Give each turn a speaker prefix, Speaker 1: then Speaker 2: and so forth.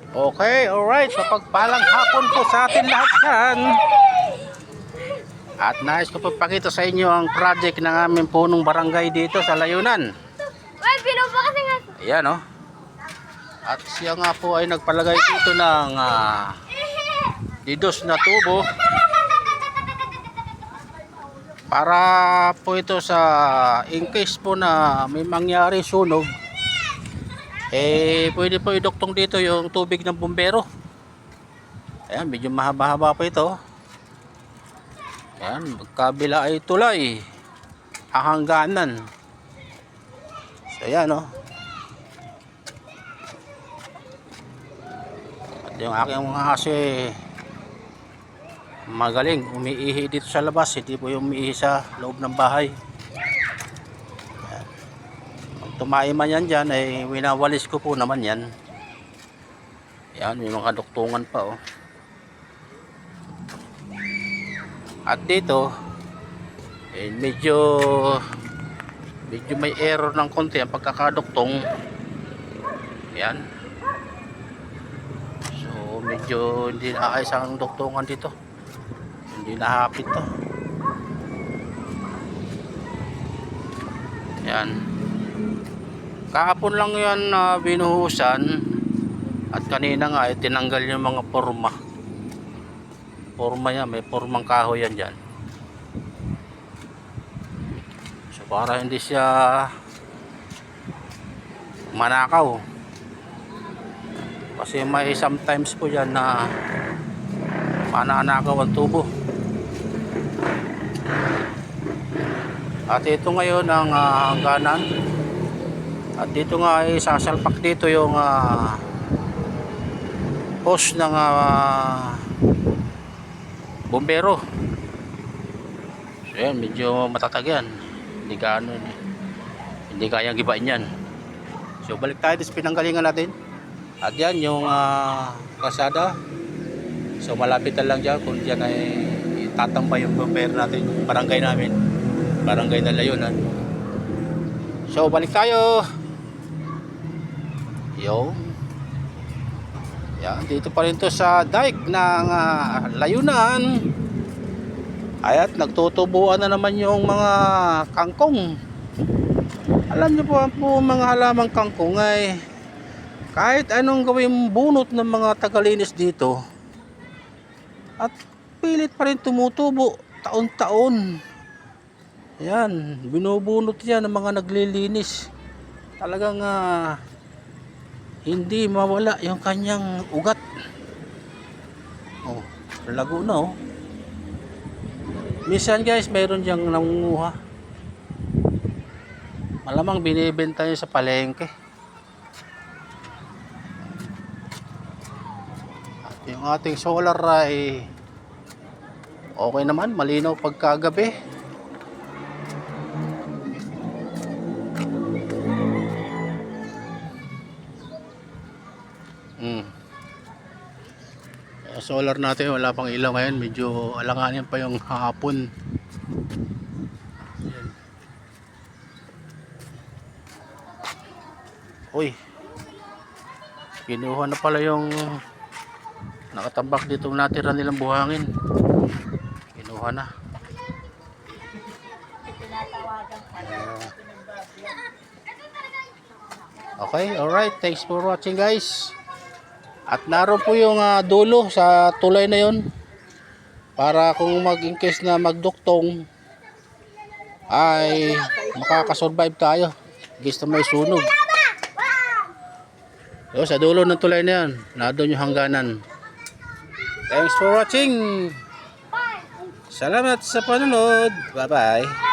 Speaker 1: Okay, alright. So pagpalang hapon po sa atin lahat yan. At nais ko pagpakita sa inyo ang project ng aming punong barangay dito sa Layunan.
Speaker 2: Uy, pinupo kasi nga.
Speaker 1: Ayan o. At siya nga po ay nagpalagay dito ng didos na tubo. Para po ito sa in case po na may mangyari sunog, pwede po iduktong dito yung tubig ng bumbero. Ayan, medyo mahaba-haba pa ito. Ayan, magkabila ay tulay, hahangganan. So ayan o. At yung aking mga aso magaling, umiihi dito sa labas, hindi po yung umiihi sa loob ng bahay. Ayan. Pag tumae man yan dyan, ay winawalis ko po naman yan. Ayan, may mga duktungan pa oh. At dito medyo may error ng konti ang pagkakaduktong. Ayan. So medyo hindi naayos ang duktungan dito, hindi nahapit to. Ayan. Kahapon lang yan binuhusan. At kanina nga tinanggal yung mga porma. Porma yan, may pormang kahoy yan dyan. So para hindi siya manakaw. Kasi may sometimes po dyan na mananakaw ang tubo. At ito ngayon ang hangganan. At dito nga ay sasalpak dito yung hose ng bumbero. So yan, medyo matatag yan. Hindi gaano, hindi kayang gibain yan. So balik tayo sa pinanggalingan natin. At yan yung kasada. So malapit na lang dyan. Kung dyan ay itatambay yung bumbero natin, yung barangay namin, barangay na Layunan. So balik tayo. Yo. Yan, dito pa rin to sa dike ng Layunan. Ayat, nagtutubuan na naman yung mga kangkong. Alam niyo po mga halamang kangkong ay kahit anong gawing bunot ng mga tagalinis dito, at pilit pa rin tumutubo taon-taon. Yan, binubunot yan ng mga naglilinis. Talagang hindi mawala yung kanyang ugat. Oh, lago na oh. Minsan guys, mayroon diyang nangunguha. Malamang binibenta niya sa palengke. At yung ating solar ay okay naman, malinaw pagkagabi. Solar natin wala pang ilaw ngayon, medyo alanganin pa yung hapon. Ayan. Uy, kinuha na pala yung nakatambak dito natira nilang buhangin. Kinuha na. Okay, alright, thanks for watching guys. At naroon po yung dulo sa tulay na yon, para kung mag-in-case na magduktong ay makakasurvive tayo gusto may sunog. So, sa dulo ng tulay na yan, nadoon yung hangganan. Thanks for watching. Salamat sa panonood. Bye bye.